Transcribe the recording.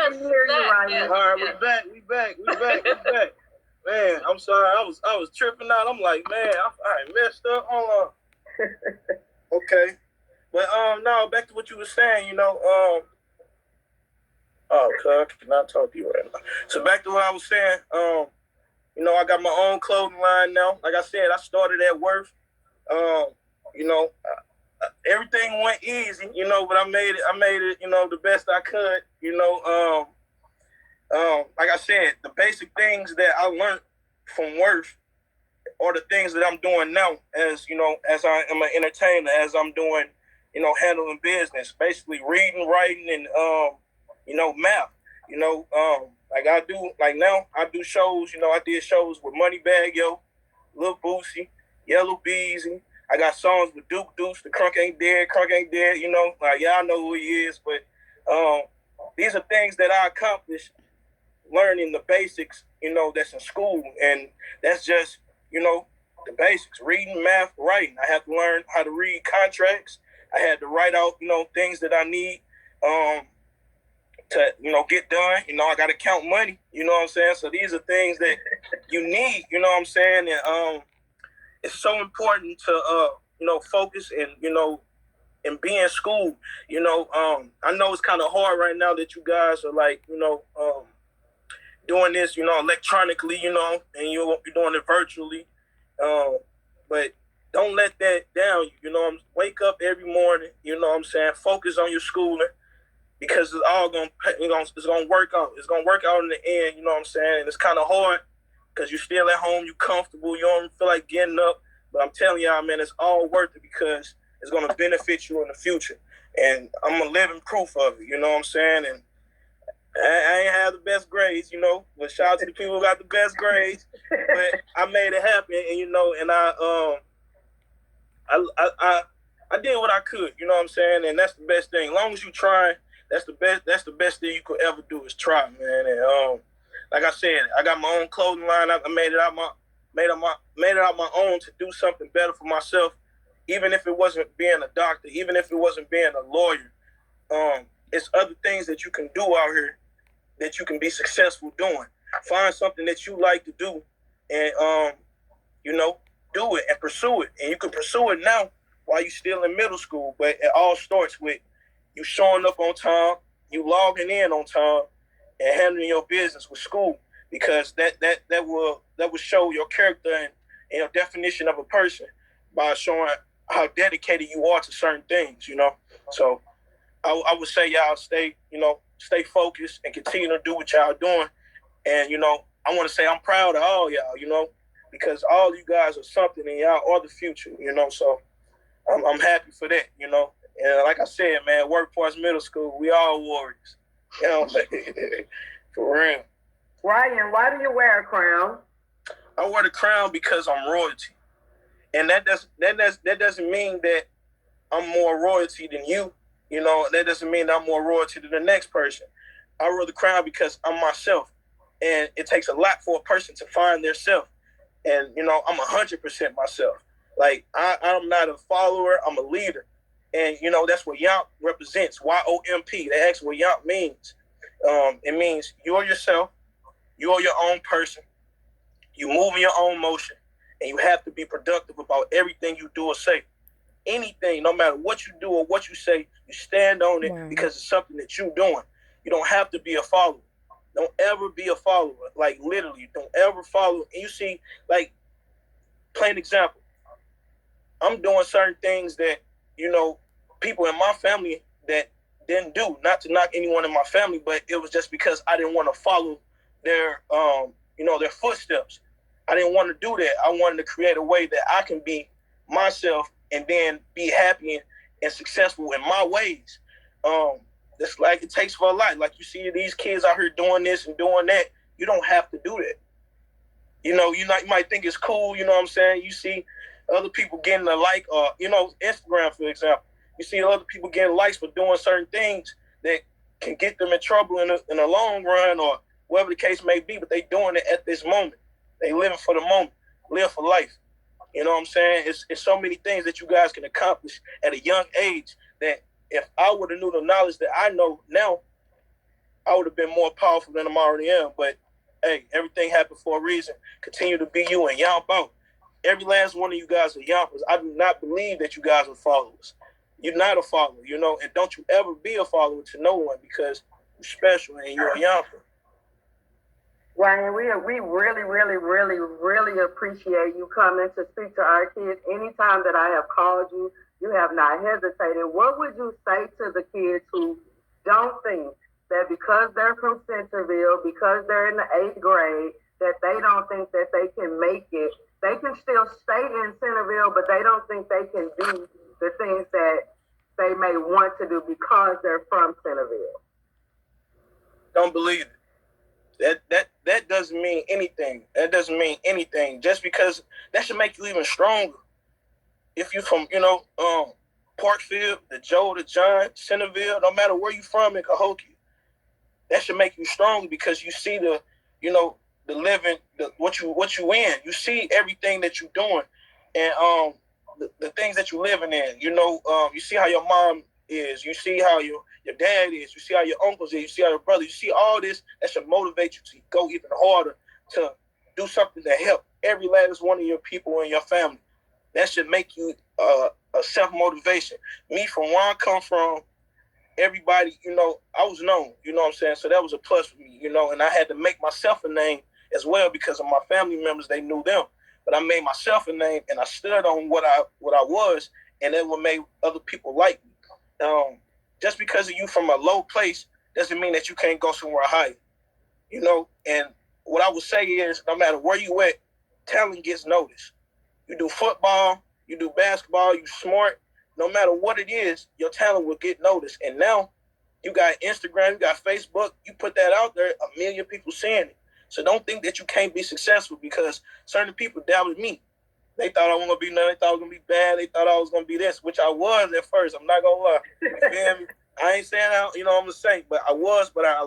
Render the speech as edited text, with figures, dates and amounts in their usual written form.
can hear you, Ryan. Yeah. All right, we back. Man, I'm sorry. I was tripping out. I'm like, man, I messed up. Hold on. Okay. But no, back to what you were saying, oh, cuz I cannot talk to you right now. So back to what I was saying, I got my own clothing line now. Like I said, I started at Wirth. Everything went easy, but I made it, the best I could, like I said, the basic things that I learned from Wirth are the things that I'm doing now as I am an entertainer, as I'm doing, handling business, basically reading, writing, and, math, now I do shows, I did shows with Moneybag Yo, Lil Boosie, Yellow Beezy. I got songs with Duke Deuce, the Crunk Ain't Dead, y'all know who he is, but these are things that I accomplished learning the basics, that's in school, and that's just, the basics, reading, math, writing. I had to learn how to read contracts. I had to write out, things that I need to, get done. I got to count money, you know what I'm saying? So these are things that you need, you know what I'm saying? And it's so important to, focus and, and be in school. I know it's kind of hard right now that you guys are like, doing this, electronically, and you're doing it virtually. But don't let that down. Wake up every morning, focus on your schooling, because it's all it's gonna work out. It's gonna work out in the end, and it's kind of hard because you're still at home, you're comfortable, you don't feel like getting up. But I'm telling y'all, man, it's all worth it because it's gonna benefit you in the future. And I'm a living proof of it, And I ain't have the best grades, but shout out to the people who got the best grades. But I made it happen, and and I did what I could, and that's the best thing. As long as you try, that's the best thing you could ever do is try, man. And like I said, I got my own clothing line. I made it out my own to do something better for myself, even if it wasn't being a doctor, even if it wasn't being a lawyer. It's other things that you can do out here that you can be successful doing. Find something that you like to do and, do it and pursue it. And you can pursue it now while you're still in middle school. But it all starts with you showing up on time, you logging in on time, and handling your business with school. Because that will show your character and your definition of a person by showing how dedicated you are to certain things, So I would say y'all stay focused and continue to do what y'all doing. And, I want to say I'm proud of all y'all, because all you guys are something and y'all are the future, So I'm happy for that, And like I said, man, Wirth-Middles School, we all warriors, for real. Ryan, why do you wear a crown? I wear the crown because I'm royalty. And that doesn't mean that I'm more royalty than you. That doesn't mean that I'm more royalty than the next person. I wear the crown because I'm myself. And it takes a lot for a person to find their self. And, I'm 100% myself. Like, I'm not a follower, I'm a leader. And, that's what YOMP represents, YOMP. They ask what YOMP means. It means you're yourself, you're your own person, you move in your own motion, and you have to be productive about everything you do or say. Anything, no matter what you do or what you say, you stand on it because it's something that you're doing. You don't have to be a follower. Don't ever be a follower. Like, literally, don't ever follow. And you see, like, plain example, I'm doing certain things that, people in my family that didn't do. Not to knock anyone in my family, but it was just because I didn't want to follow their, their footsteps. I didn't want to do that. I wanted to create a way that I can be myself and then be happy and successful in my ways. It's like it takes for a lot. Like you see these kids out here doing this and doing that. You don't have to do that. You might think it's cool, you know what I'm saying? You see other people getting a like, or, Instagram, for example. You see other people getting likes for doing certain things that can get them in trouble in the long run or whatever the case may be, but they doing it at this moment. They living for the moment, live for life. You know what I'm saying? It's so many things that you guys can accomplish at a young age that if I would have knew the knowledge that I know now, I would have been more powerful than I'm already am. But hey, everything happened for a reason. Continue to be you and YOMP out. Every last one of you guys are YOMPers. I do not believe that you guys are followers. You're not a follower, you know, and don't you ever be a follower to no one because you're special and you're a YOMPer. Ryan, we really, really, really, really appreciate you coming to speak to our kids. Anytime that I have called you, you have not hesitated. What would you say to the kids who don't think that because they're from Centerville, because they're in the 8th grade, that they don't think that they can make it? They can still stay in Centerville, but they don't think they can do the things that they may want to do because they're from Centerville. Don't believe it. That doesn't mean anything. That doesn't mean anything. Just because that should make you even stronger. If you from, Parkfield, the Joe, the John, Centerville, no matter where you from in Cahokia, that should make you stronger because you see the living, what you in. You see everything that you're doing, and the things that you're living in. You see how your mom is. You see how your dad is. You see how your uncles is. You see how your brother. You see all this that should motivate you to go even harder to do something to help every last one of your people in your family. That should make you a self-motivation. Me, from where I come from, everybody, I was known, you know what I'm saying? So that was a plus for me, and I had to make myself a name as well because of my family members. They knew them. But I made myself a name, and I stood on what I was, and it would make other people like me. Just because of you from a low place doesn't mean that you can't go somewhere higher, And what I would say is, no matter where you at, talent gets noticed. You do football, you do basketball, you smart. No matter what it is, your talent will get noticed. And now you got Instagram, you got Facebook. You put that out there, 1 million people seeing it. So don't think that you can't be successful because certain people doubted me. They thought I wasn't going to be nothing. They thought I was going to be bad. They thought I was going to be this, which I was at first. I'm not going to lie. You feel me? I ain't saying, I'm a saint, but I was, but I